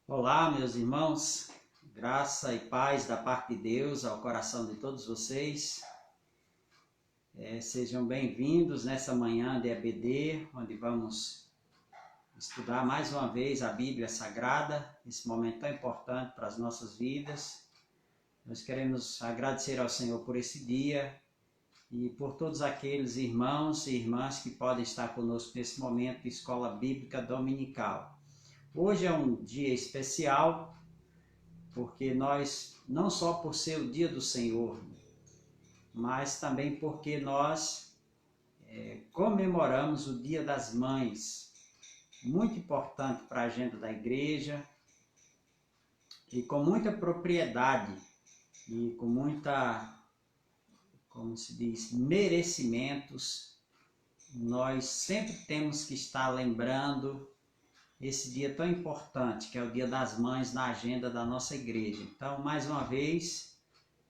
Olá, meus irmãos, graça e paz da parte de Deus ao coração de todos vocês. Sejam bem-vindos nessa manhã de EBD, onde vamos estudar mais uma vez a Bíblia Sagrada, esse momento tão importante para as nossas vidas. Nós queremos agradecer ao Senhor por esse dia e por todos aqueles irmãos e irmãs que podem estar conosco nesse momento de Escola Bíblica Dominical. Hoje é um dia especial, porque nós, não só por ser o dia do Senhor, mas também porque nós comemoramos o Dia das Mães, muito importante para a agenda da igreja, e com muita propriedade e com muita, como se diz, merecimentos, nós sempre temos que estar lembrando esse dia tão importante, que é o Dia das Mães na agenda da nossa igreja. Então, mais uma vez,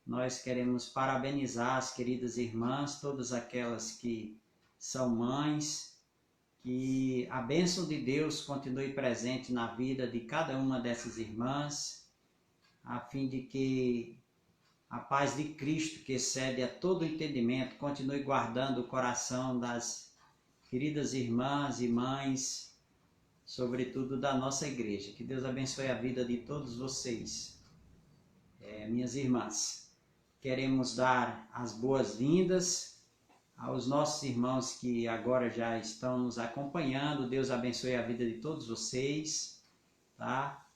nós queremos parabenizar as queridas irmãs, todas aquelas que são mães, que a bênção de Deus continue presente na vida de cada uma dessas irmãs, a fim de que a paz de Cristo, que excede a todo entendimento, continue guardando o coração das queridas irmãs e mães, sobretudo da nossa igreja. Que Deus abençoe a vida de todos vocês, minhas irmãs. Queremos dar as boas-vindas aos nossos irmãos que agora já estão nos acompanhando. Deus abençoe a vida de todos vocês, tá?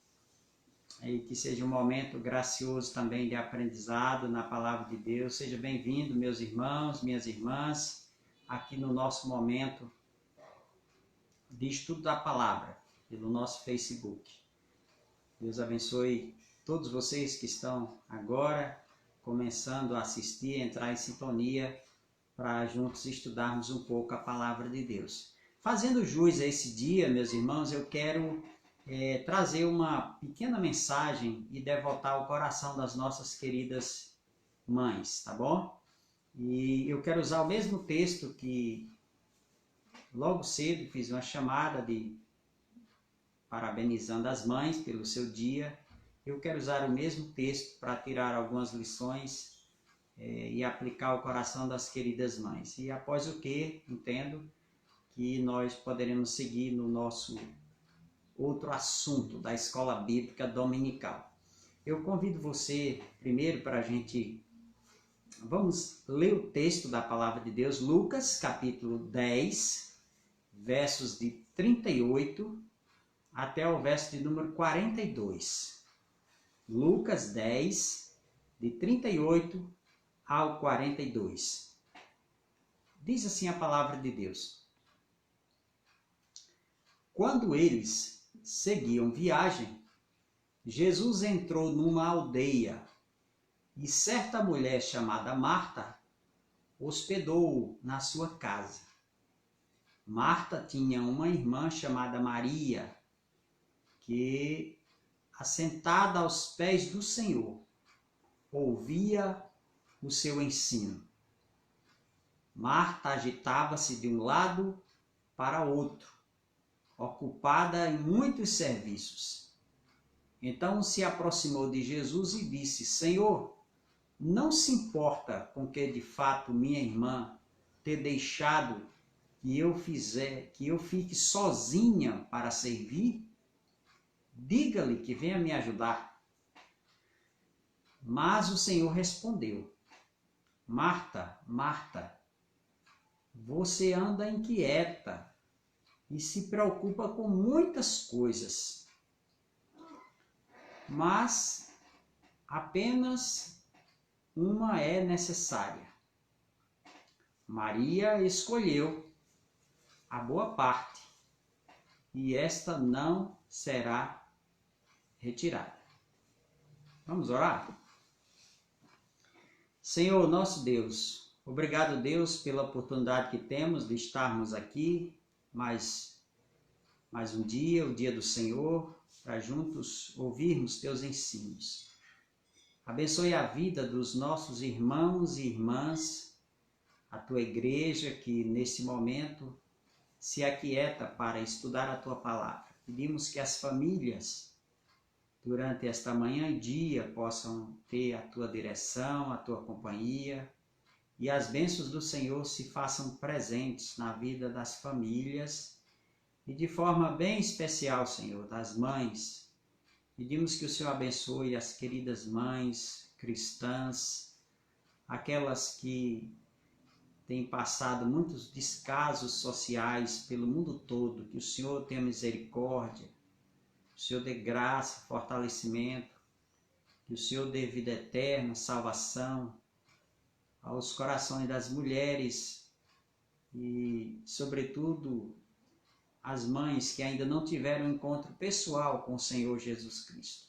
E que seja um momento gracioso também de aprendizado na palavra de Deus. Seja bem-vindo, meus irmãos, minhas irmãs, aqui no nosso momento de estudo da palavra, pelo nosso Facebook. Deus abençoe todos vocês que estão agora começando a assistir, entrar em sintonia para juntos estudarmos um pouco a palavra de Deus. Fazendo jus a esse dia, meus irmãos, eu quero trazer uma pequena mensagem e devotar ao coração das nossas queridas mães, tá bom? E eu quero usar o mesmo texto que logo cedo fiz uma chamada de parabenizando as mães pelo seu dia. Eu quero usar o mesmo texto para tirar algumas lições e aplicar ao coração das queridas mães. E após o que, entendo que nós poderemos seguir no nosso outro assunto da Escola Bíblica Dominical. Eu convido você primeiro para a gente... Vamos ler o texto da Palavra de Deus, Lucas capítulo 10, versos de 38 até o verso de número 42. Lucas 10, de 38 ao 42. Diz assim a palavra de Deus: Quando eles seguiam viagem, Jesus entrou numa aldeia e certa mulher chamada Marta hospedou-o na sua casa. Marta tinha uma irmã chamada Maria, que, assentada aos pés do Senhor, ouvia o seu ensino. Marta agitava-se de um lado para outro, ocupada em muitos serviços. Então se aproximou de Jesus e disse: Senhor, não se importa com que de fato minha irmã ter deixado que eu fique sozinha para servir? Diga-lhe que venha me ajudar. Mas o Senhor respondeu: Marta, Marta, você anda inquieta e se preocupa com muitas coisas, mas apenas uma é necessária. Maria escolheu a boa parte, e esta não será retirada. Vamos orar? Senhor, nosso Deus, obrigado, Deus, pela oportunidade que temos de estarmos aqui mais um dia, o dia do Senhor, para juntos ouvirmos teus ensinos. Abençoe a vida dos nossos irmãos e irmãs, a tua igreja que nesse momento se aquieta para estudar a tua palavra. Pedimos que as famílias durante esta manhã e dia possam ter a tua direção, a tua companhia, e as bênçãos do Senhor se façam presentes na vida das famílias e de forma bem especial, Senhor, das mães. Pedimos que o Senhor abençoe as queridas mães cristãs, aquelas que têm passado muitos descasos sociais pelo mundo todo, que o Senhor tenha misericórdia, o Senhor dê graça, fortalecimento, que o Senhor dê vida eterna, salvação aos corações das mulheres e, sobretudo, as mães que ainda não tiveram um encontro pessoal com o Senhor Jesus Cristo.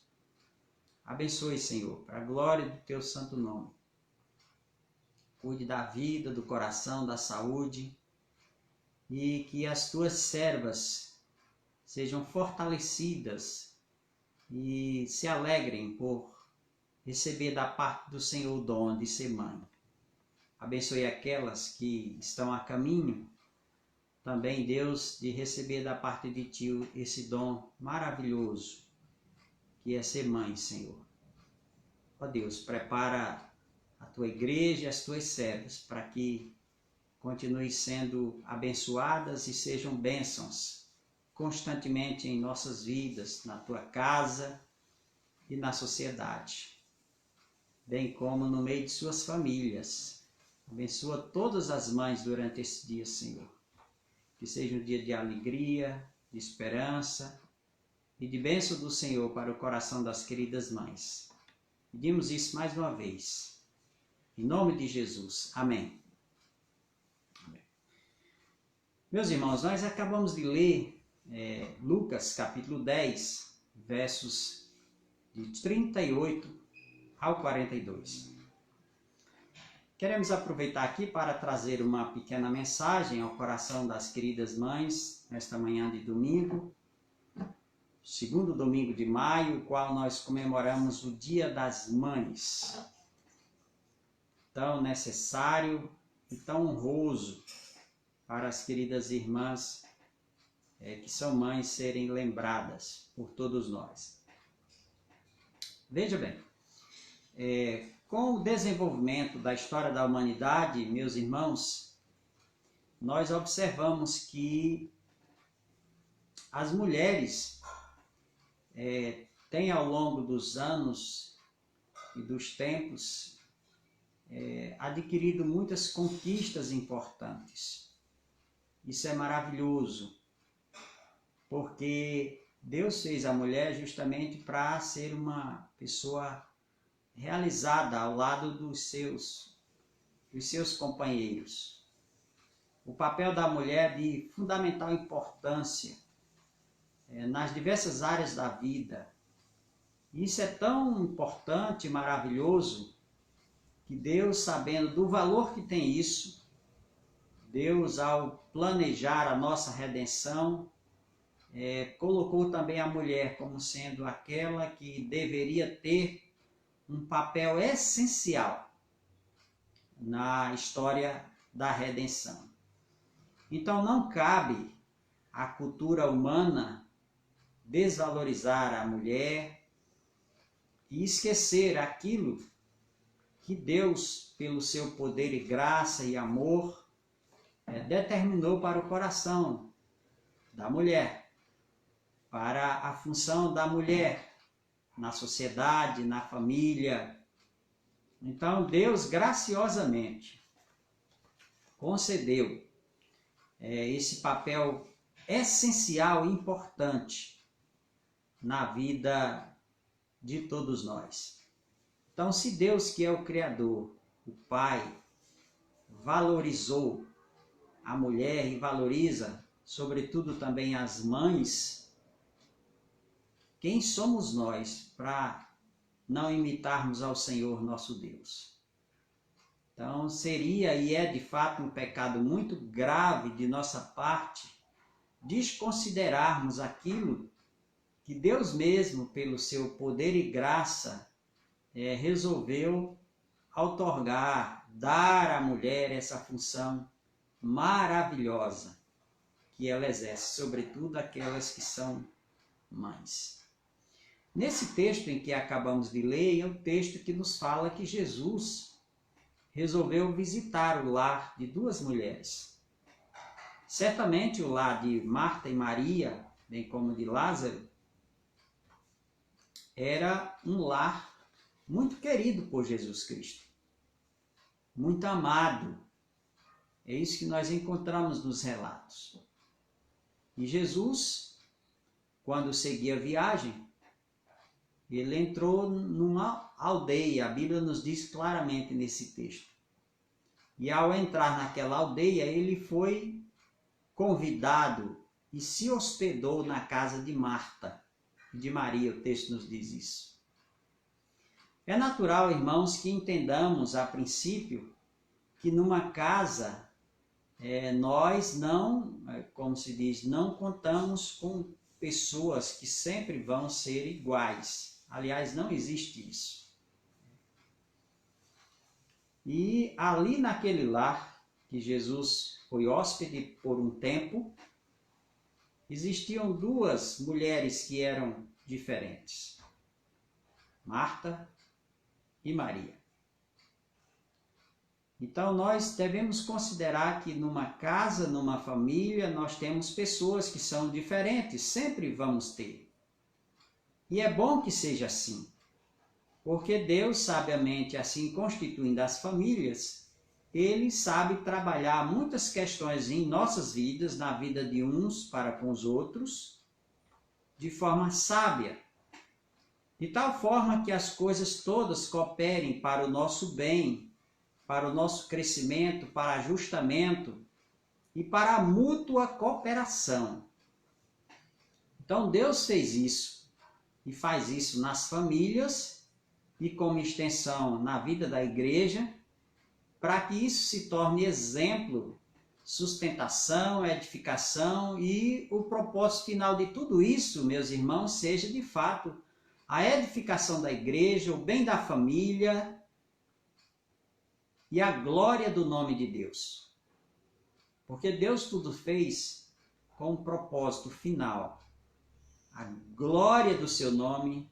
Abençoe, Senhor, para a glória do teu santo nome. Cuide da vida, do coração, da saúde, e que as tuas servas sejam fortalecidas e se alegrem por receber da parte do Senhor o dom de ser mãe. Abençoe aquelas que estão a caminho, também, Deus, de receber da parte de Ti esse dom maravilhoso, que é ser mãe, Senhor. Ó Deus, prepara a Tua igreja e as Tuas servas para que continuem sendo abençoadas e sejam bênçãos constantemente em nossas vidas, na Tua casa e na sociedade, bem como no meio de suas famílias. Abençoa todas as mães durante esse dia, Senhor. Que seja um dia de alegria, de esperança e de bênção do Senhor para o coração das queridas mães. Pedimos isso mais uma vez. Em nome de Jesus. Amém. Amém. Meus irmãos, nós acabamos de ler Lucas capítulo 10, versos de 38 ao 42. Queremos aproveitar aqui para trazer uma pequena mensagem ao coração das queridas mães, nesta manhã de domingo, segundo domingo de maio, o qual nós comemoramos o Dia das Mães. Tão necessário e tão honroso para as queridas irmãs que são mães serem lembradas por todos nós. Veja bem, com o desenvolvimento da história da humanidade, meus irmãos, nós observamos que as mulheres têm ao longo dos anos e dos tempos adquirido muitas conquistas importantes. Isso é maravilhoso, porque Deus fez a mulher justamente para ser uma pessoa realizada ao lado dos seus companheiros. O papel da mulher é de fundamental importância nas diversas áreas da vida. Isso é tão importante e maravilhoso que Deus, sabendo do valor que tem isso, Deus, ao planejar a nossa redenção, colocou também a mulher como sendo aquela que deveria ter um papel essencial na história da redenção. Então não cabe à cultura humana desvalorizar a mulher e esquecer aquilo que Deus, pelo seu poder e graça e amor, determinou para o coração da mulher, para a função da mulher na sociedade, na família. Então Deus graciosamente concedeu esse papel essencial e importante na vida de todos nós. Então, se Deus, que é o Criador, o Pai, valorizou a mulher e valoriza, sobretudo, também as mães, quem somos nós para não imitarmos ao Senhor nosso Deus? Então, seria e é de fato um pecado muito grave de nossa parte desconsiderarmos aquilo que Deus mesmo, pelo seu poder e graça, resolveu outorgar, dar à mulher essa função maravilhosa que ela exerce, sobretudo aquelas que são mães. Nesse texto em que acabamos de ler, é um texto que nos fala que Jesus resolveu visitar o lar de duas mulheres. Certamente o lar de Marta e Maria, bem como de Lázaro, era um lar muito querido por Jesus Cristo, muito amado. É isso que nós encontramos nos relatos. E Jesus, quando seguia a viagem, ele entrou numa aldeia, a Bíblia nos diz claramente nesse texto. E ao entrar naquela aldeia, ele foi convidado e se hospedou na casa de Marta e de Maria, o texto nos diz isso. É natural, irmãos, que entendamos a princípio que numa casa nós não, como se diz, não contamos com pessoas que sempre vão ser iguais. Aliás, não existe isso. E ali naquele lar, que Jesus foi hóspede por um tempo, existiam duas mulheres que eram diferentes: Marta e Maria. Então nós devemos considerar que numa casa, numa família, nós temos pessoas que são diferentes, sempre vamos ter. E é bom que seja assim, porque Deus, sabiamente assim constituindo as famílias, Ele sabe trabalhar muitas questões em nossas vidas, na vida de uns para com os outros, de forma sábia, de tal forma que as coisas todas cooperem para o nosso bem, para o nosso crescimento, para ajustamento e para a mútua cooperação. Então Deus fez isso e faz isso nas famílias e como extensão na vida da igreja, para que isso se torne exemplo, sustentação, edificação e o propósito final de tudo isso, meus irmãos, seja de fato a edificação da igreja, o bem da família e a glória do nome de Deus. Porque Deus tudo fez com um propósito final, a glória do seu nome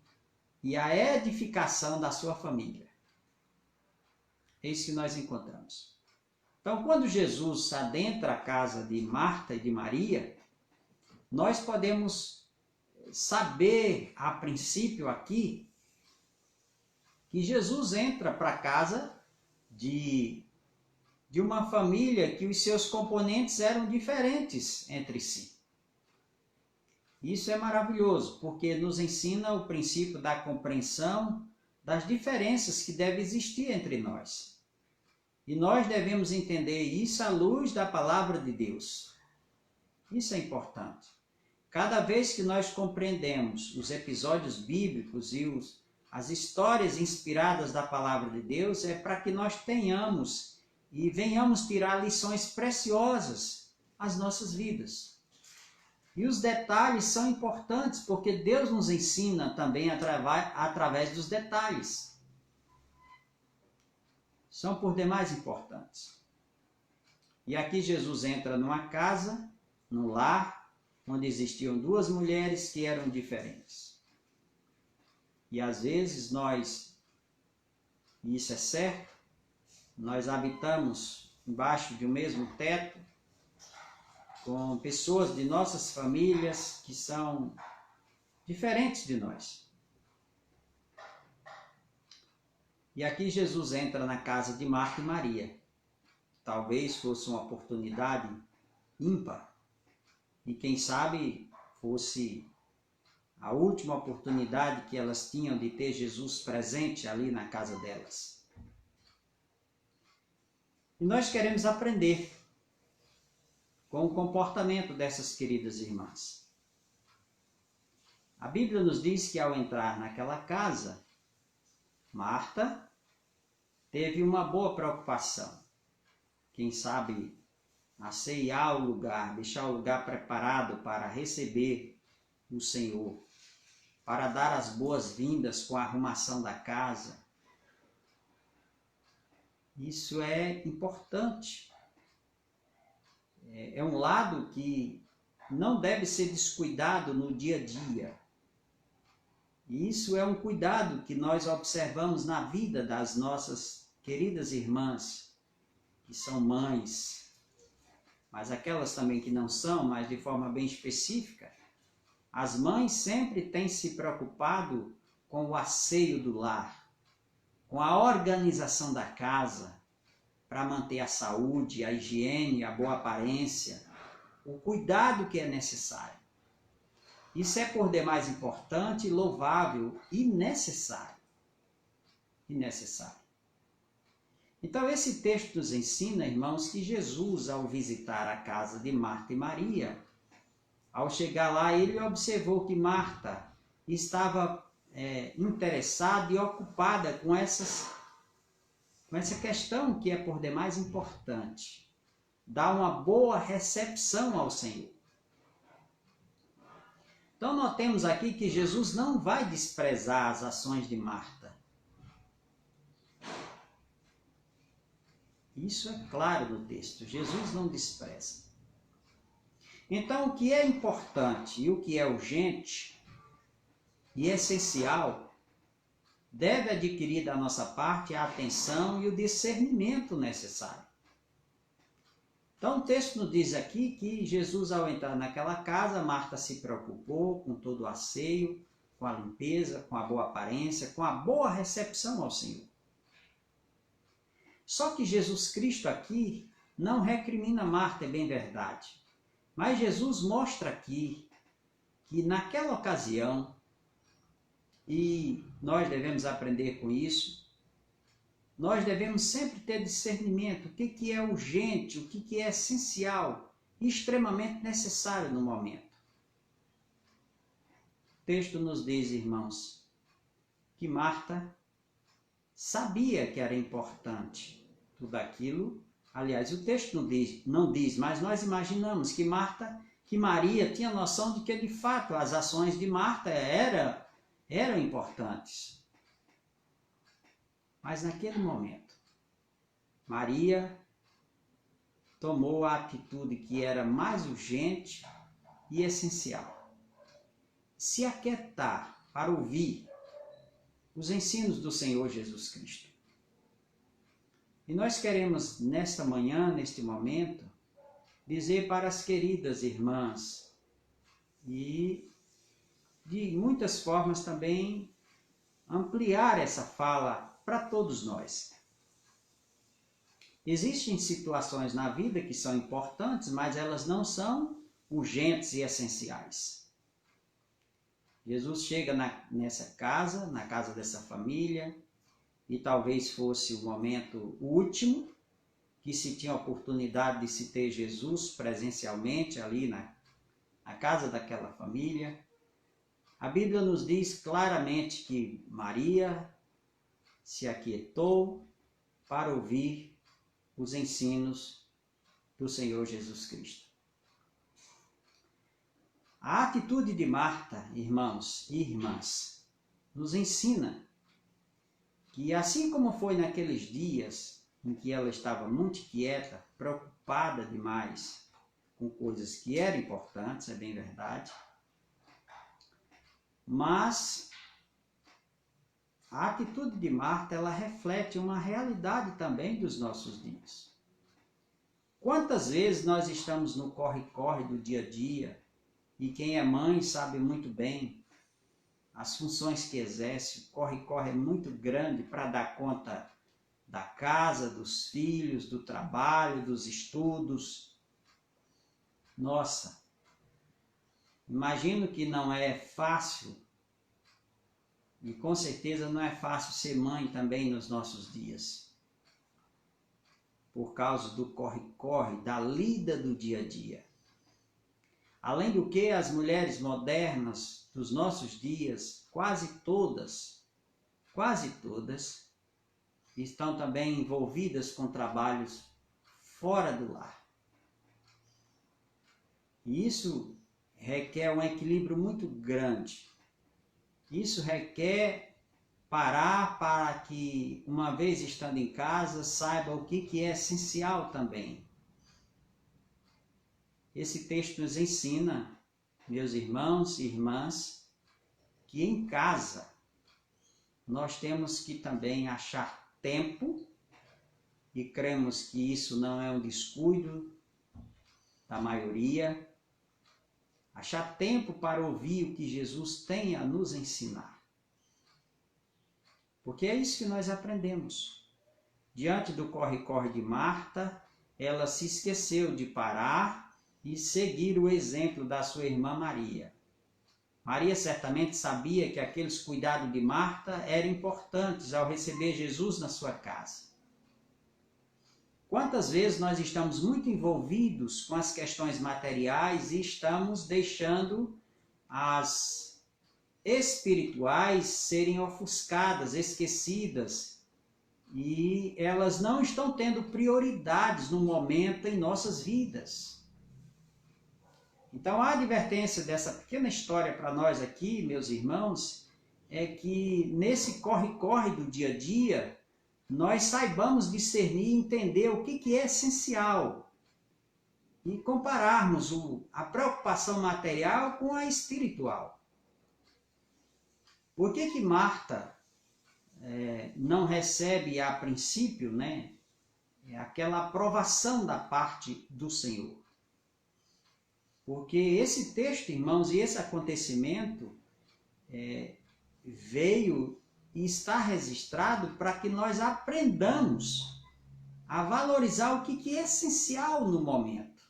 e a edificação da sua família. É isso que nós encontramos. Então, quando Jesus adentra a casa de Marta e de Maria, nós podemos saber, a princípio aqui, que Jesus entra para a casa de uma família que os seus componentes eram diferentes entre si. Isso é maravilhoso, porque nos ensina o princípio da compreensão das diferenças que devem existir entre nós. E nós devemos entender isso à luz da palavra de Deus. Isso é importante. Cada vez que nós compreendemos os episódios bíblicos e as histórias inspiradas da palavra de Deus, é para que nós tenhamos e venhamos tirar lições preciosas às nossas vidas. E os detalhes são importantes, porque Deus nos ensina também através dos detalhes. São por demais importantes. E aqui Jesus entra numa casa, num lar, onde existiam duas mulheres que eram diferentes. E às vezes nós, e isso é certo, nós habitamos embaixo de um mesmo teto, com pessoas de nossas famílias que são diferentes de nós. E aqui Jesus entra na casa de Marta e Maria. Talvez fosse uma oportunidade ímpar. E quem sabe fosse a última oportunidade que elas tinham de ter Jesus presente ali na casa delas. E nós queremos aprender com o comportamento dessas queridas irmãs. A Bíblia nos diz que ao entrar naquela casa, Marta teve uma boa preocupação. Quem sabe aceiar o lugar, deixar o lugar preparado para receber o Senhor, para dar as boas-vindas com a arrumação da casa. Isso é importante. É um lado que não deve ser descuidado no dia a dia. E isso é um cuidado que nós observamos na vida das nossas queridas irmãs, que são mães, mas aquelas também que não são, mas de forma bem específica. As mães sempre têm se preocupado com o asseio do lar, com a organização da casa, para manter a saúde, a higiene, a boa aparência, o cuidado que é necessário. Isso é por demais importante, louvável e necessário. Então esse texto nos ensina, irmãos, que Jesus, ao visitar a casa de Marta e Maria, ao chegar lá, ele observou que Marta estava interessada e ocupada com essa questão que é por demais importante. Dar uma boa recepção ao Senhor. Então notemos aqui que Jesus não vai desprezar as ações de Marta. Isso é claro no texto, Jesus não despreza. Então o que é importante e o que é urgente e essencial deve adquirir da nossa parte a atenção e o discernimento necessário. Então o texto nos diz aqui que Jesus, ao entrar naquela casa, Marta se preocupou com todo o asseio, com a limpeza, com a boa aparência, com a boa recepção ao Senhor. Só que Jesus Cristo aqui não recrimina Marta, é bem verdade. Mas Jesus mostra aqui que naquela ocasião, e nós devemos aprender com isso, nós devemos sempre ter discernimento, o que é urgente, o que é essencial e extremamente necessário no momento. O texto nos diz, irmãos, que Marta sabia que era importante tudo aquilo. Aliás, o texto não diz, mas nós imaginamos que Maria tinha noção de que de fato as ações de Marta eram importantes. Mas naquele momento, Maria tomou a atitude que era mais urgente e essencial. Se aquietar para ouvir os ensinos do Senhor Jesus Cristo. E nós queremos, nesta manhã, neste momento, dizer para as queridas irmãs e, de muitas formas também, ampliar essa fala para todos nós. Existem situações na vida que são importantes, mas elas não são urgentes e essenciais. Jesus chega nessa casa, na casa dessa família, e talvez fosse o momento último que se tinha a oportunidade de se ter Jesus presencialmente ali na casa daquela família. A Bíblia nos diz claramente que Maria se aquietou para ouvir os ensinos do Senhor Jesus Cristo. A atitude de Marta, irmãos e irmãs, nos ensina que assim como foi naqueles dias em que ela estava muito quieta, preocupada demais com coisas que eram importantes, é bem verdade, mas a atitude de Marta, ela reflete uma realidade também dos nossos dias. Quantas vezes nós estamos no corre-corre do dia a dia, e quem é mãe sabe muito bem as funções que exerce, o corre-corre é muito grande para dar conta da casa, dos filhos, do trabalho, dos estudos. Nossa, imagino que não é fácil. E com certeza não é fácil ser mãe também nos nossos dias. Por causa do corre-corre, da lida do dia a dia. Além do que, as mulheres modernas dos nossos dias, quase todas, estão também envolvidas com trabalhos fora do lar. E isso requer um equilíbrio muito grande. Isso requer parar para que, uma vez estando em casa, saiba o que é essencial também. Esse texto nos ensina, meus irmãos e irmãs, que em casa nós temos que também achar tempo, e cremos que isso não é um descuido da maioria, achar tempo para ouvir o que Jesus tem a nos ensinar. Porque é isso que nós aprendemos. Diante do corre-corre de Marta, ela se esqueceu de parar e seguir o exemplo da sua irmã Maria. Maria certamente sabia que aqueles cuidados de Marta eram importantes ao receber Jesus na sua casa. Quantas vezes nós estamos muito envolvidos com as questões materiais e estamos deixando as espirituais serem ofuscadas, esquecidas, e elas não estão tendo prioridades no momento em nossas vidas. Então a advertência dessa pequena história para nós aqui, meus irmãos, é que nesse corre-corre do dia a dia, nós saibamos discernir e entender o que é essencial e compararmos a preocupação material com a espiritual. Por que Marta não recebe a princípio, aquela aprovação da parte do Senhor? Porque esse texto, irmãos, e esse acontecimento veio e está registrado para que nós aprendamos a valorizar o que é essencial no momento.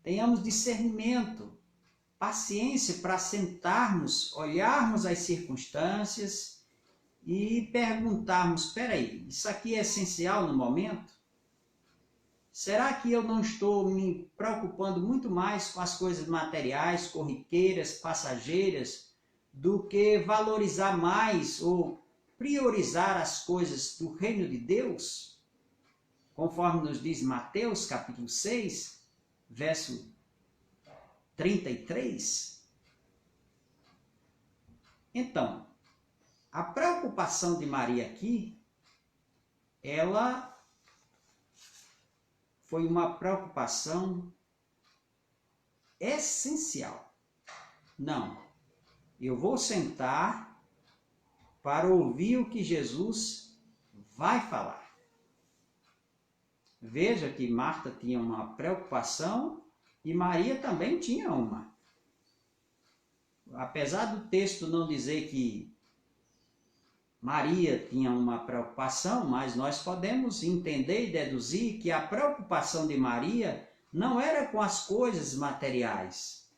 Tenhamos discernimento, paciência para sentarmos, olharmos as circunstâncias e perguntarmos, espera aí, isso aqui é essencial no momento? Será que eu não estou me preocupando muito mais com as coisas materiais, corriqueiras, passageiras, do que valorizar mais ou priorizar as coisas do reino de Deus? Conforme nos diz Mateus, capítulo 6, verso 33. Então, a preocupação de Maria aqui, ela foi uma preocupação essencial. Não, eu vou sentar para ouvir o que Jesus vai falar. Veja que Marta tinha uma preocupação e Maria também tinha uma. Apesar do texto não dizer que Maria tinha uma preocupação, mas nós podemos entender e deduzir que a preocupação de Maria não era com as coisas materiais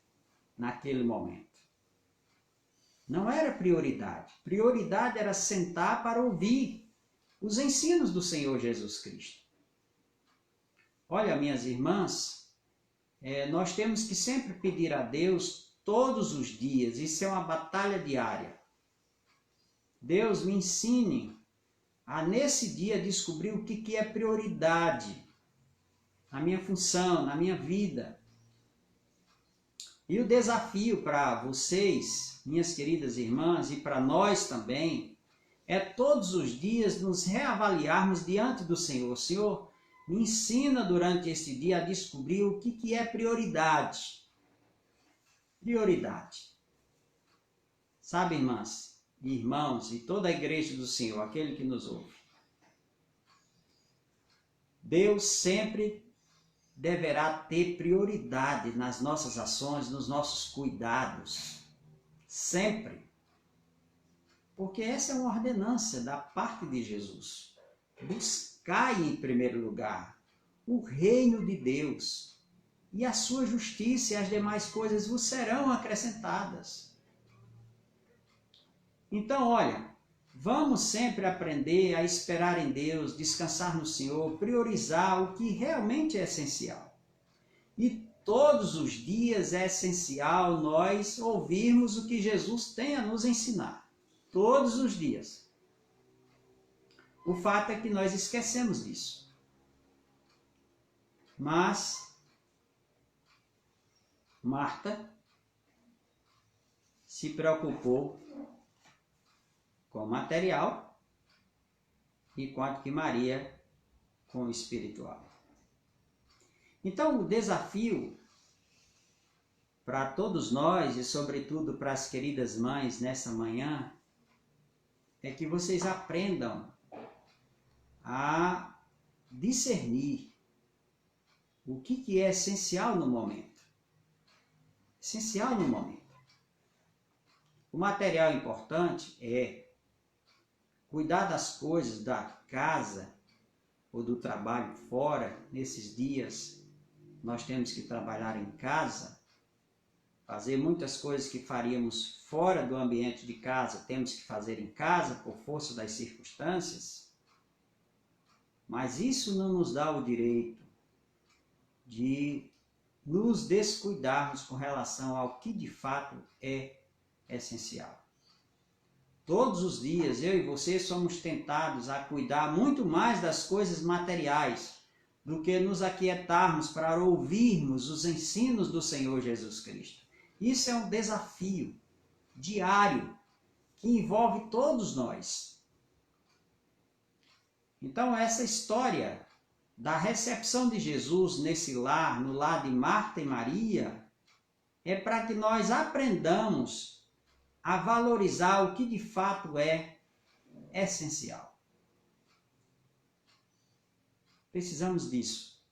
naquele momento. Não era prioridade. Prioridade era sentar para ouvir os ensinos do Senhor Jesus Cristo. Olha, minhas irmãs, nós temos que sempre pedir a Deus todos os dias, isso é uma batalha diária. Deus me ensine a nesse dia descobrir o que é prioridade na minha função, na minha vida. E o desafio para vocês, minhas queridas irmãs, e para nós também, é todos os dias nos reavaliarmos diante do Senhor. Senhor, me ensina durante este dia a descobrir o que é prioridade. Prioridade. Sabe, irmãs? Irmãos e toda a igreja do Senhor, aquele que nos ouve. Deus sempre deverá ter prioridade nas nossas ações, nos nossos cuidados. Sempre. Porque essa é uma ordenança da parte de Jesus. Buscai em primeiro lugar o reino de Deus e a sua justiça, e as demais coisas vos serão acrescentadas. Então, olha, vamos sempre aprender a esperar em Deus, descansar no Senhor, priorizar o que realmente é essencial. E todos os dias é essencial nós ouvirmos o que Jesus tem a nos ensinar. Todos os dias. O fato é que nós esquecemos disso. Mas Marta se preocupou com o material, enquanto que Maria com o espiritual. Então, o desafio para todos nós e sobretudo para as queridas mães nessa manhã é que vocês aprendam a discernir o que é essencial no momento. Essencial no momento. O material importante é cuidar das coisas da casa ou do trabalho fora. Nesses dias nós temos que trabalhar em casa, fazer muitas coisas que faríamos fora do ambiente de casa, temos que fazer em casa por força das circunstâncias. Mas isso não nos dá o direito de nos descuidarmos com relação ao que de fato é essencial. Todos os dias, eu e você somos tentados a cuidar muito mais das coisas materiais do que nos aquietarmos para ouvirmos os ensinos do Senhor Jesus Cristo. Isso é um desafio diário que envolve todos nós. Então, essa história da recepção de Jesus nesse lar, no lar de Marta e Maria, é para que nós aprendamos a valorizar o que de fato é essencial. Precisamos disso.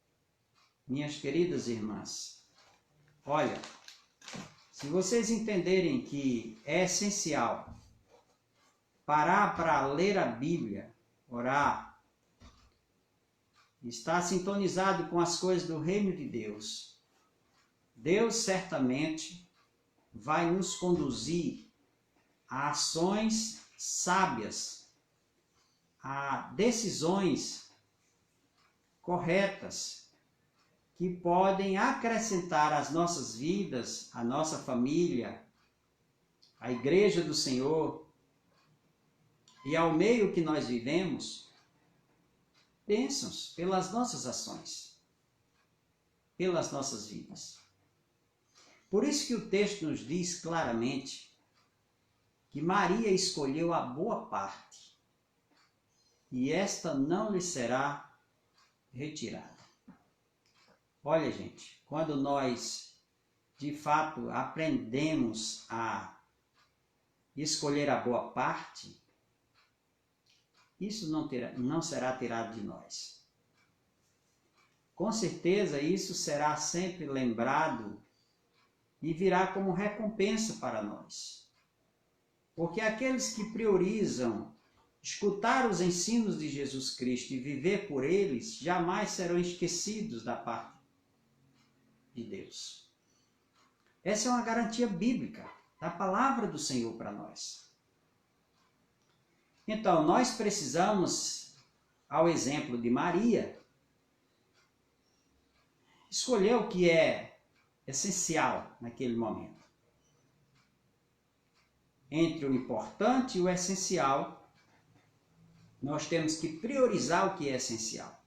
Minhas queridas irmãs, olha, se vocês entenderem que é essencial parar para ler a Bíblia, orar, estar sintonizado com as coisas do reino de Deus, Deus certamente vai nos conduzir a ações sábias, a decisões corretas que podem acrescentar às nossas vidas, à nossa família, à igreja do Senhor e ao meio que nós vivemos, bênçãos pelas nossas ações, pelas nossas vidas. Por isso que o texto nos diz claramente que Maria escolheu a boa parte e esta não lhe será retirada. Olha, gente, quando nós de fato aprendemos a escolher a boa parte, isso não será tirado de nós. Com certeza isso será sempre lembrado e virá como recompensa para nós. Porque aqueles que priorizam escutar os ensinos de Jesus Cristo e viver por eles, jamais serão esquecidos da parte de Deus. Essa é uma garantia bíblica da palavra do Senhor para nós. Então, nós precisamos, ao exemplo de Maria, escolher o que é essencial naquele momento. Entre o importante e o essencial, nós temos que priorizar o que é essencial.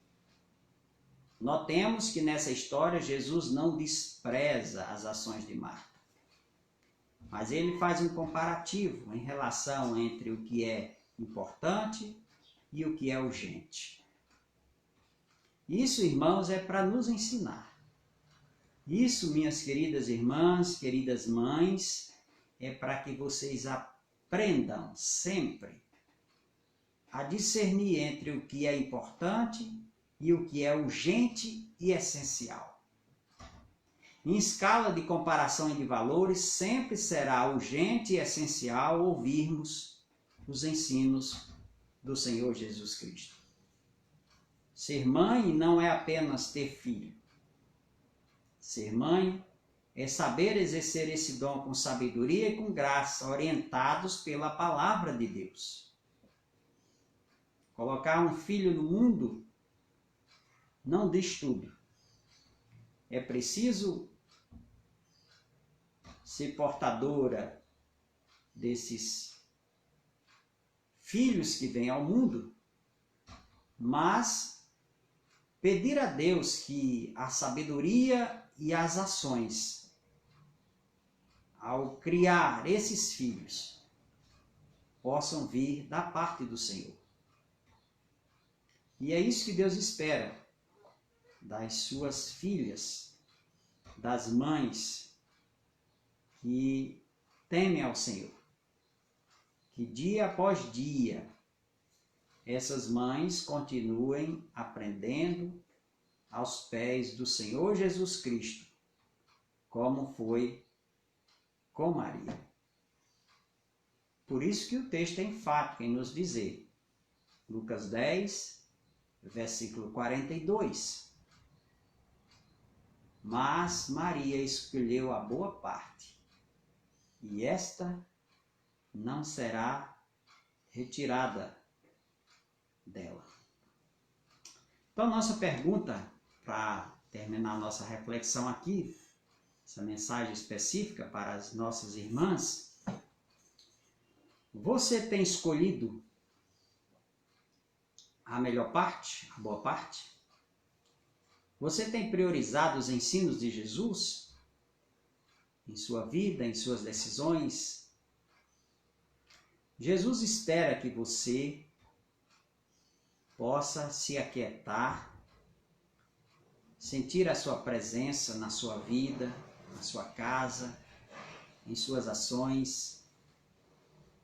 Notemos que nessa história Jesus não despreza as ações de Marta, mas ele faz um comparativo em relação entre o que é importante e o que é urgente. Isso, irmãos, é para nos ensinar. Isso, minhas queridas irmãs, queridas mães, é para que vocês aprendam sempre a discernir entre o que é importante e o que é urgente e essencial. Em escala de comparação e de valores, sempre será urgente e essencial ouvirmos os ensinos do Senhor Jesus Cristo. Ser mãe não é apenas ter filho. Ser mãe é saber exercer esse dom com sabedoria e com graça, orientados pela palavra de Deus. Colocar um filho no mundo não diz tudo. É preciso ser portadora desses filhos que vêm ao mundo, mas pedir a Deus que a sabedoria e as ações, ao criar esses filhos, possam vir da parte do Senhor. E é isso que Deus espera das suas filhas, das mães, que temem ao Senhor. Que dia após dia essas mães continuem aprendendo aos pés do Senhor Jesus Cristo, como foi com Maria. Por isso que o texto é enfático em nos dizer, Lucas 10, versículo 42. Mas Maria escolheu a boa parte, e esta não será retirada dela. Então, nossa pergunta, para terminar nossa reflexão aqui, essa mensagem específica para as nossas irmãs, você tem escolhido a melhor parte, a boa parte? Você tem priorizado os ensinos de Jesus em sua vida, em suas decisões? Jesus espera que você possa se aquietar, sentir a sua presença na sua vida, na sua casa, em suas ações,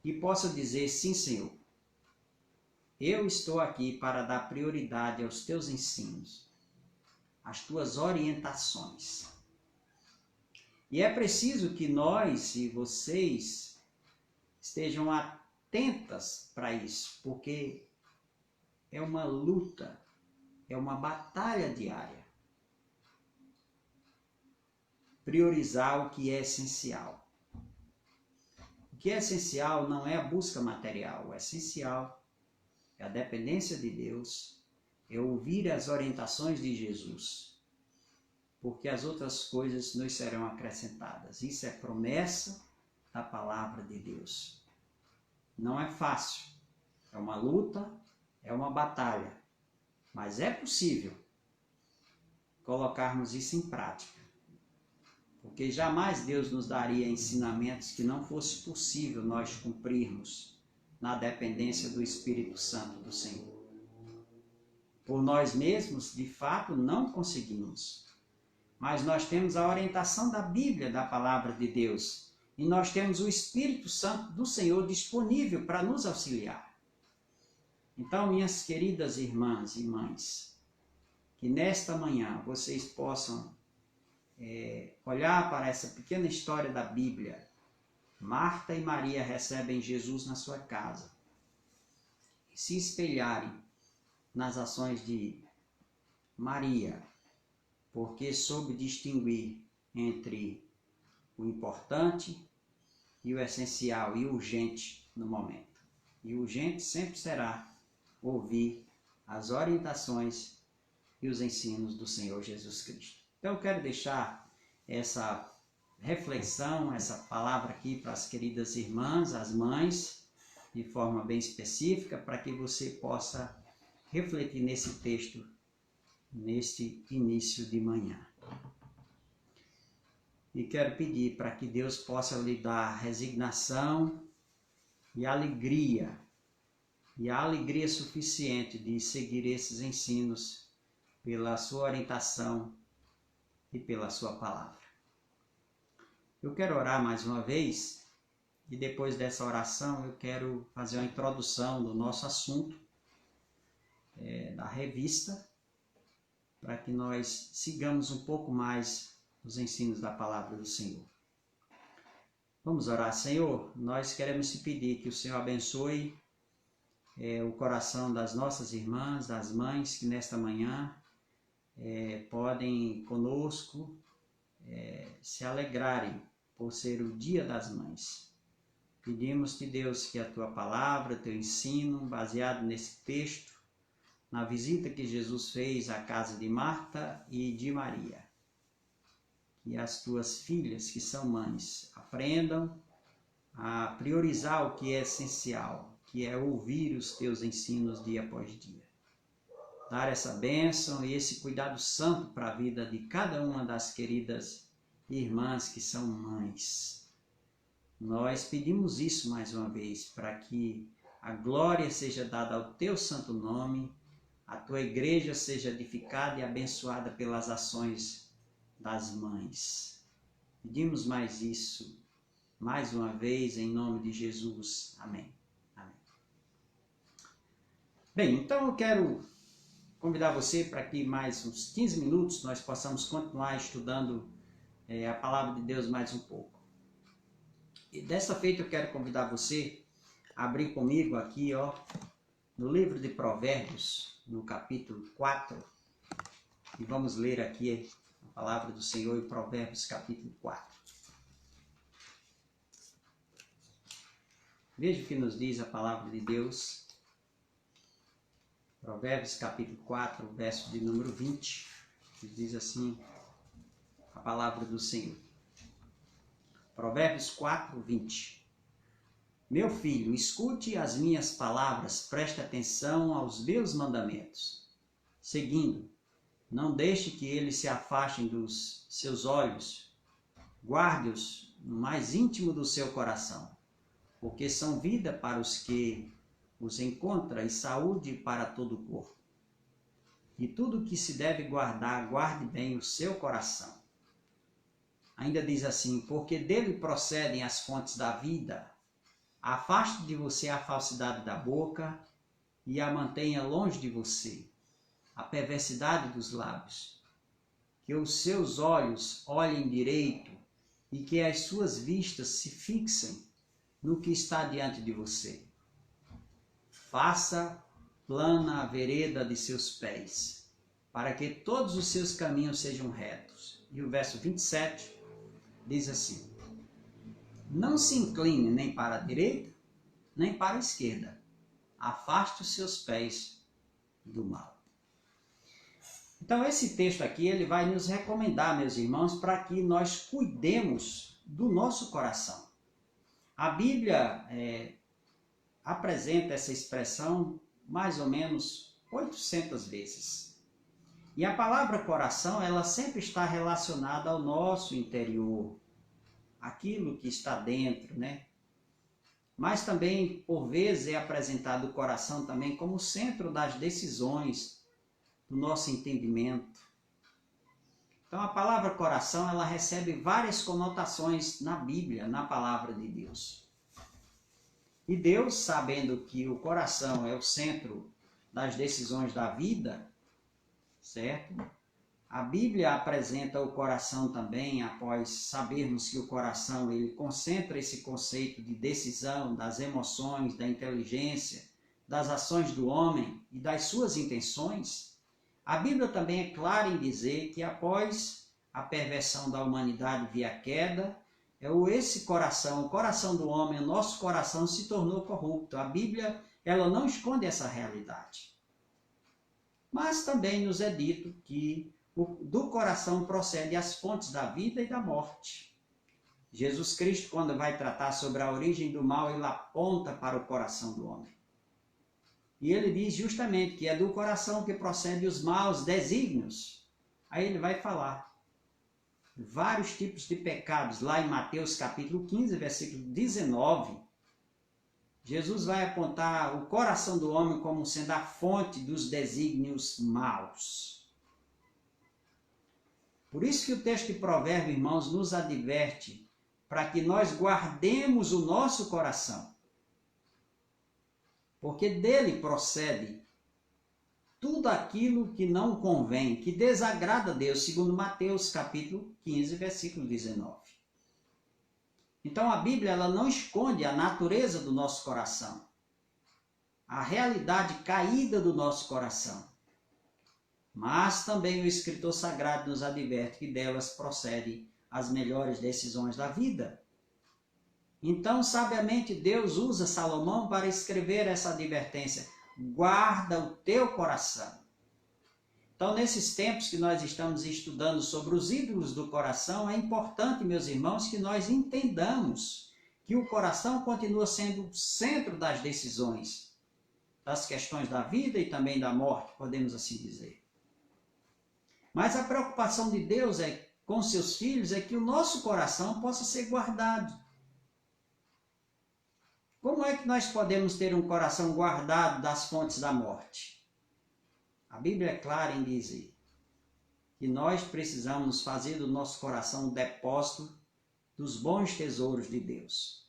e possa dizer: sim, Senhor, eu estou aqui para dar prioridade aos teus ensinos, às tuas orientações. E é preciso que nós e vocês estejam atentas para isso, porque é uma luta, é uma batalha diária. Priorizar o que é essencial. O que é essencial não é a busca material, o essencial é a dependência de Deus, é ouvir as orientações de Jesus, porque as outras coisas nos serão acrescentadas. Isso é promessa da palavra de Deus. Não é fácil, é uma luta, é uma batalha, mas é possível colocarmos isso em prática, porque jamais Deus nos daria ensinamentos que não fosse possível nós cumprirmos na dependência do Espírito Santo do Senhor. Por nós mesmos, de fato, não conseguimos, mas nós temos a orientação da Bíblia, da palavra de Deus, e nós temos o Espírito Santo do Senhor disponível para nos auxiliar. Então, minhas queridas irmãs e mães, que nesta manhã vocês possam olhar para essa pequena história da Bíblia. Marta e Maria recebem Jesus na sua casa e se espelharem nas ações de Maria, porque soube distinguir entre o importante e o essencial e urgente no momento. E urgente sempre será ouvir as orientações e os ensinos do Senhor Jesus Cristo. Então eu quero deixar essa reflexão, essa palavra aqui para as queridas irmãs, as mães, de forma bem específica, para que você possa refletir nesse texto, neste início de manhã. E quero pedir para que Deus possa lhe dar resignação e alegria suficiente de seguir esses ensinos pela sua orientação e pela sua palavra. Eu quero orar mais uma vez e depois dessa oração eu quero fazer uma introdução do nosso assunto da revista, para que nós sigamos um pouco mais os ensinos da palavra do Senhor. Vamos orar. Senhor, nós queremos te pedir que o Senhor abençoe o coração das nossas irmãs, das mães que nesta manhã podem conosco se alegrarem por ser o Dia das Mães. Pedimos-te, Deus, que a tua palavra, teu ensino, baseado nesse texto, na visita que Jesus fez à casa de Marta e de Maria, que as tuas filhas, que são mães, aprendam a priorizar o que é essencial, que é ouvir os teus ensinos dia após dia. Dar essa bênção e esse cuidado santo para a vida de cada uma das queridas irmãs que são mães. Nós pedimos isso mais uma vez, para que a glória seja dada ao teu santo nome, a tua igreja seja edificada e abençoada pelas ações das mães. Pedimos mais isso mais uma vez, em nome de Jesus. Amém. Amém. Bem, então eu quero convidar você para que mais uns 15 minutos nós possamos continuar estudando a palavra de Deus mais um pouco. E dessa feita eu quero convidar você a abrir comigo aqui, no livro de Provérbios, no capítulo 4, e vamos ler aqui a palavra do Senhor em Provérbios, capítulo 4. Veja o que nos diz a palavra de Deus. Provérbios, capítulo 4, verso de número 20, que diz assim a palavra do Senhor. Provérbios 4, 20. Meu filho, escute as minhas palavras, preste atenção aos meus mandamentos. Seguindo, não deixe que eles se afastem dos seus olhos, guarde-os no mais íntimo do seu coração, porque são vida para os que os encontram e saúde para todo o corpo. E tudo que se deve guardar, guarde bem o seu coração. Ainda diz assim, porque dele procedem as fontes da vida. Afaste de você a falsidade da boca e a mantenha longe de você, a perversidade dos lábios. Que os seus olhos olhem direito e que as suas vistas se fixem no que está diante de você. Faça plana a vereda de seus pés, para que todos os seus caminhos sejam retos. E o verso 27 diz assim, não se incline nem para a direita, nem para a esquerda. Afaste os seus pés do mal. Então esse texto aqui, ele vai nos recomendar, meus irmãos, para que nós cuidemos do nosso coração. A Bíblia apresenta essa expressão mais ou menos 800 vezes. E a palavra coração, ela sempre está relacionada ao nosso interior, aquilo que está dentro, né? Mas também, por vezes, é apresentado o coração também como o centro das decisões, do nosso entendimento. Então, a palavra coração, ela recebe várias conotações na Bíblia, na palavra de Deus. E Deus, sabendo que o coração é o centro das decisões da vida, certo? A Bíblia apresenta o coração também, após sabermos que o coração ele concentra esse conceito de decisão, das emoções, da inteligência, das ações do homem e das suas intenções. A Bíblia também é clara em dizer que após a perversão da humanidade via queda, esse coração, o coração do homem, o nosso coração se tornou corrupto. A Bíblia, ela não esconde essa realidade. Mas também nos é dito que do coração procede as fontes da vida e da morte. Jesus Cristo, quando vai tratar sobre a origem do mal, ele aponta para o coração do homem. E ele diz justamente que é do coração que procede os maus desígnios. Aí ele vai falar vários tipos de pecados. Lá em Mateus capítulo 15, versículo 19, Jesus vai apontar o coração do homem como sendo a fonte dos desígnios maus. Por isso que o texto de Provérbios, irmãos, nos adverte para que nós guardemos o nosso coração. Porque dele procede tudo aquilo que não convém, que desagrada a Deus, segundo Mateus capítulo 15, versículo 19. Então a Bíblia ela não esconde a natureza do nosso coração, a realidade caída do nosso coração. Mas também o escritor sagrado nos adverte que delas procedem as melhores decisões da vida. Então, sabiamente, Deus usa Salomão para escrever essa advertência. Guarda o teu coração. Então, nesses tempos que nós estamos estudando sobre os ídolos do coração, é importante, meus irmãos, que nós entendamos que o coração continua sendo o centro das decisões, das questões da vida e também da morte, podemos assim dizer. Mas a preocupação de Deus com seus filhos é que o nosso coração possa ser guardado. Como é que nós podemos ter um coração guardado das fontes da morte? A Bíblia é clara em dizer que nós precisamos fazer do nosso coração um depósito dos bons tesouros de Deus.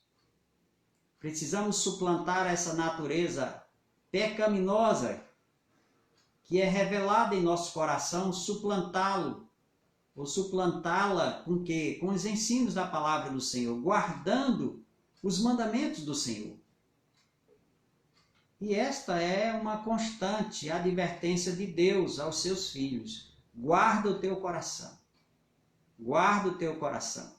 Precisamos suplantar essa natureza pecaminosa que é revelada em nosso coração, suplantá-lo, ou suplantá-la com quê? Com os ensinos da palavra do Senhor, guardando os mandamentos do Senhor. E esta é uma constante advertência de Deus aos seus filhos. Guarda o teu coração. Guarda o teu coração.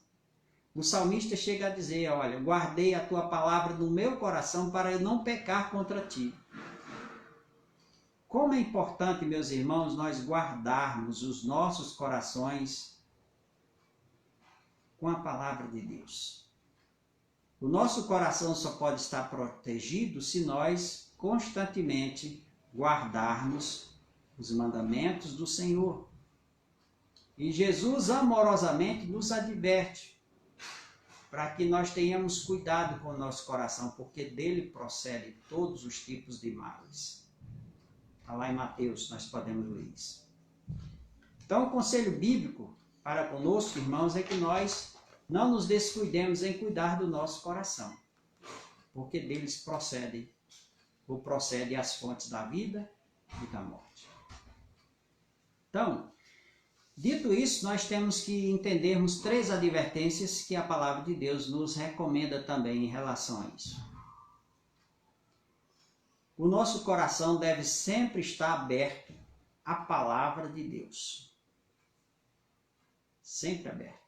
O salmista chega a dizer, olha, guardei a tua palavra no meu coração para eu não pecar contra ti. Como é importante, meus irmãos, nós guardarmos os nossos corações com a palavra de Deus. O nosso coração só pode estar protegido se nós constantemente guardarmos os mandamentos do Senhor. E Jesus amorosamente nos adverte para que nós tenhamos cuidado com o nosso coração, porque dele procedem todos os tipos de males. Está lá em Mateus, nós podemos ler isso. Então, o conselho bíblico para conosco, irmãos, é que nós não nos descuidemos em cuidar do nosso coração, porque deles procedem as fontes da vida e da morte. Então, dito isso, nós temos que entendermos 3 advertências que a palavra de Deus nos recomenda também em relação a isso. O nosso coração deve sempre estar aberto à palavra de Deus. Sempre aberto.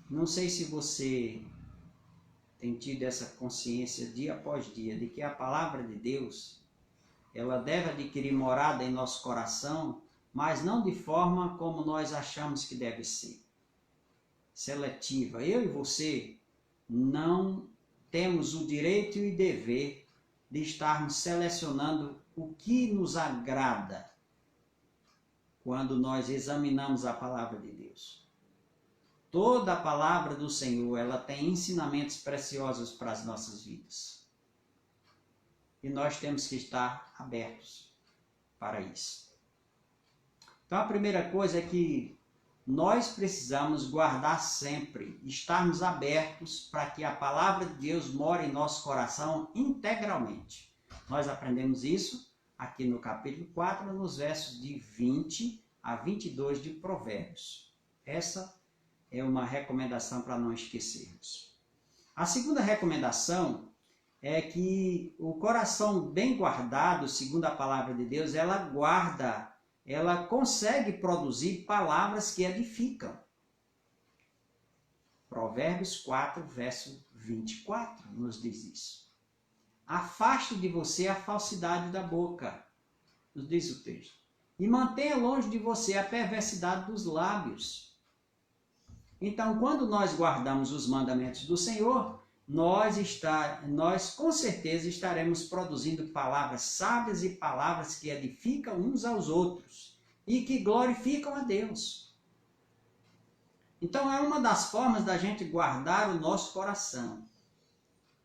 Não sei se você tem tido essa consciência dia após dia de que a palavra de Deus, ela deve adquirir morada em nosso coração, mas não de forma como nós achamos que deve ser. Seletiva. Eu e você não temos o direito e o dever de estarmos selecionando o que nos agrada quando nós examinamos a palavra de Deus. Toda a palavra do Senhor, ela tem ensinamentos preciosos para as nossas vidas. E nós temos que estar abertos para isso. Então a primeira coisa é que nós precisamos guardar sempre, estarmos abertos para que a palavra de Deus more em nosso coração integralmente. Nós aprendemos isso aqui no capítulo 4, nos versos de 20 a 22 de Provérbios. Essa é uma recomendação para não esquecermos. A segunda recomendação é que o coração bem guardado, segundo a palavra de Deus, ela consegue produzir palavras que edificam. Provérbios 4, verso 24, nos diz isso. Afaste de você a falsidade da boca, nos diz o texto, e mantenha longe de você a perversidade dos lábios. Então, quando nós guardamos os mandamentos do Senhor, nós com certeza estaremos produzindo palavras sábias e palavras que edificam uns aos outros e que glorificam a Deus. Então é uma das formas da gente guardar o nosso coração,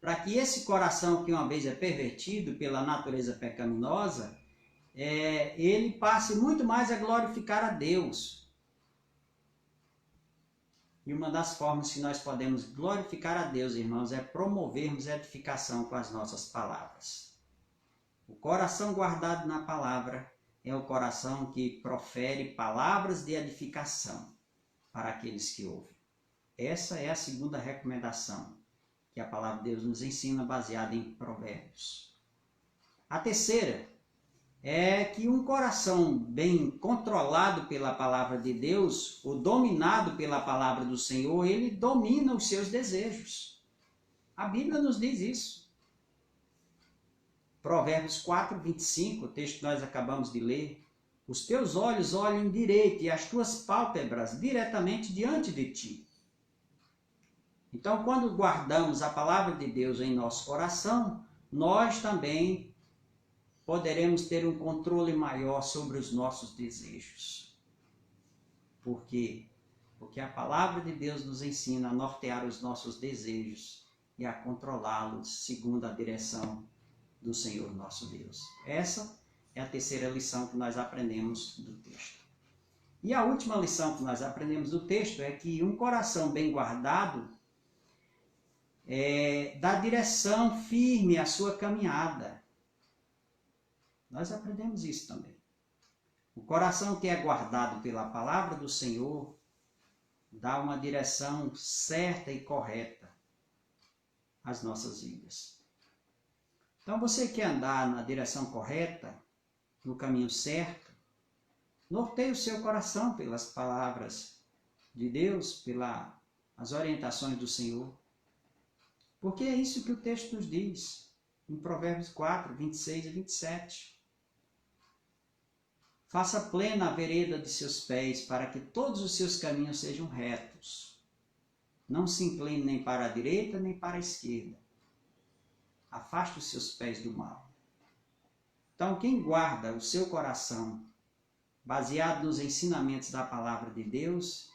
para que esse coração que uma vez é pervertido pela natureza pecaminosa, ele passe muito mais a glorificar a Deus. E uma das formas que nós podemos glorificar a Deus, irmãos, é promovermos a edificação com as nossas palavras. O coração guardado na palavra é o coração que profere palavras de edificação para aqueles que ouvem. Essa é a segunda recomendação que a palavra de Deus nos ensina, baseada em Provérbios. A terceira é que um coração bem controlado pela palavra de Deus, ou dominado pela palavra do Senhor, ele domina os seus desejos. A Bíblia nos diz isso. Provérbios 4, 25, o texto que nós acabamos de ler. Os teus olhos olhem direito e as tuas pálpebras diretamente diante de ti. Então, quando guardamos a palavra de Deus em nosso coração, nós também poderemos ter um controle maior sobre os nossos desejos. Por quê? Porque a palavra de Deus nos ensina a nortear os nossos desejos e a controlá-los segundo a direção do Senhor nosso Deus. Essa é a terceira lição que nós aprendemos do texto. E a última lição que nós aprendemos do texto é que um coração bem guardado dá direção firme à sua caminhada. Nós aprendemos isso também. O coração que é guardado pela palavra do Senhor dá uma direção certa e correta às nossas vidas. Então, você quer andar na direção correta, no caminho certo, norteie o seu coração pelas palavras de Deus, pelas orientações do Senhor. Porque é isso que o texto nos diz, em Provérbios 4, 26 e 27. Faça plena a vereda de seus pés, para que todos os seus caminhos sejam retos. Não se incline nem para a direita, nem para a esquerda. Afaste os seus pés do mal. Então, quem guarda o seu coração, baseado nos ensinamentos da palavra de Deus,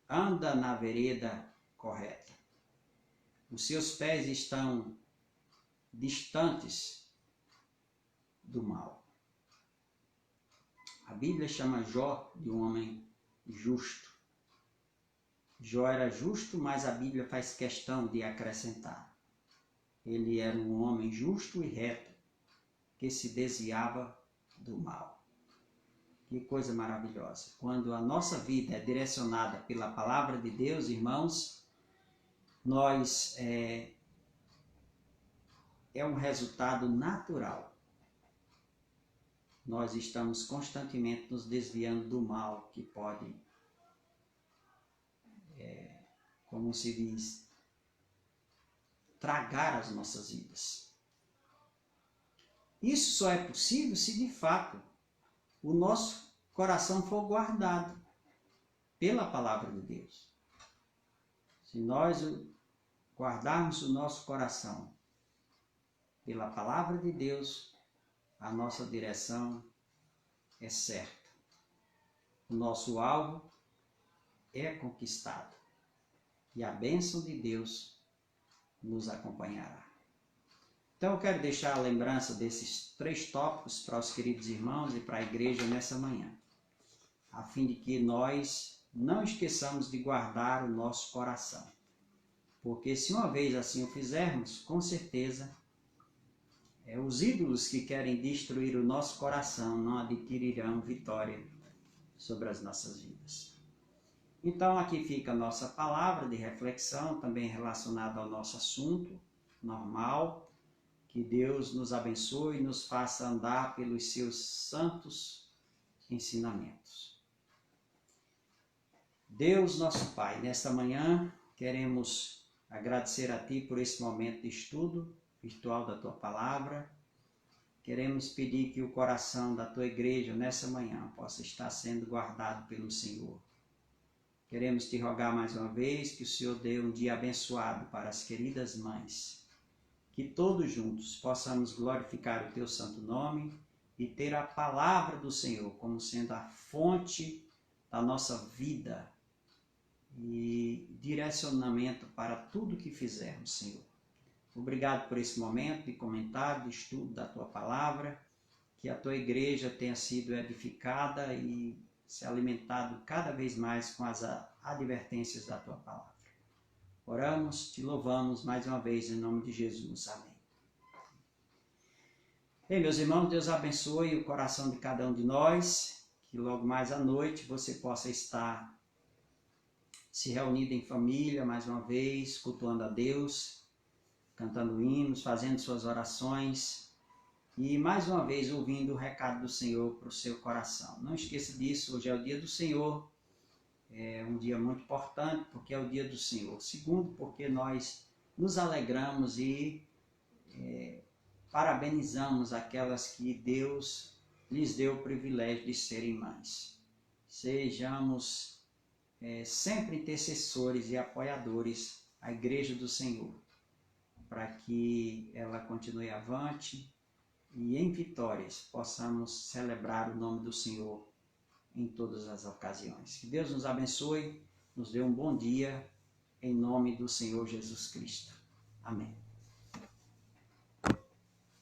anda na vereda correta. Os seus pés estão distantes do mal. A Bíblia chama Jó de um homem justo. Jó era justo, mas a Bíblia faz questão de acrescentar. Ele era um homem justo e reto, que se desviava do mal. Que coisa maravilhosa. Quando a nossa vida é direcionada pela palavra de Deus, irmãos, nós é um resultado natural. Nós estamos constantemente nos desviando do mal que pode, como se diz, tragar as nossas vidas. Isso só é possível se de fato o nosso coração for guardado pela palavra de Deus. Se nós guardarmos o nosso coração pela palavra de Deus, a nossa direção é certa. O nosso alvo é conquistado e a bênção de Deus nos acompanhará. Então eu quero deixar a lembrança desses 3 tópicos para os queridos irmãos e para a igreja nessa manhã, a fim de que nós não esqueçamos de guardar o nosso coração. Porque se uma vez assim o fizermos, com certeza, os ídolos que querem destruir o nosso coração não adquirirão vitória sobre as nossas vidas. Então aqui fica a nossa palavra de reflexão, também relacionada ao nosso assunto normal. Que Deus nos abençoe e nos faça andar pelos seus santos ensinamentos. Deus, nosso Pai, nesta manhã queremos agradecer a Ti por esse momento de estudo virtual da Tua Palavra. Queremos pedir que o coração da Tua igreja nessa manhã possa estar sendo guardado pelo Senhor. Queremos Te rogar mais uma vez que o Senhor dê um dia abençoado para as queridas mães. Que todos juntos possamos glorificar o Teu santo nome e ter a palavra do Senhor como sendo a fonte da nossa vida e direcionamento para tudo que fizermos, Senhor. Obrigado por esse momento de comentário, de estudo da Tua palavra, que a Tua igreja tenha sido edificada e se alimentado cada vez mais com as advertências da Tua palavra. Oramos, Te louvamos mais uma vez em nome de Jesus. Amém. Bem, meus irmãos, Deus abençoe o coração de cada um de nós, que logo mais à noite você possa estar se reunido em família mais uma vez, cultuando a Deus, cantando hinos, fazendo suas orações e mais uma vez ouvindo o recado do Senhor para o seu coração. Não esqueça disso, hoje é o dia do Senhor, é um dia muito importante porque é o dia do Senhor. Segundo, porque nós nos alegramos e parabenizamos aquelas que Deus lhes deu o privilégio de serem mães. Sejamos sempre intercessores e apoiadores à Igreja do Senhor, para que ela continue avante e em vitórias possamos celebrar o nome do Senhor em todas as ocasiões. Que Deus nos abençoe, nos dê um bom dia, em nome do Senhor Jesus Cristo. Amém.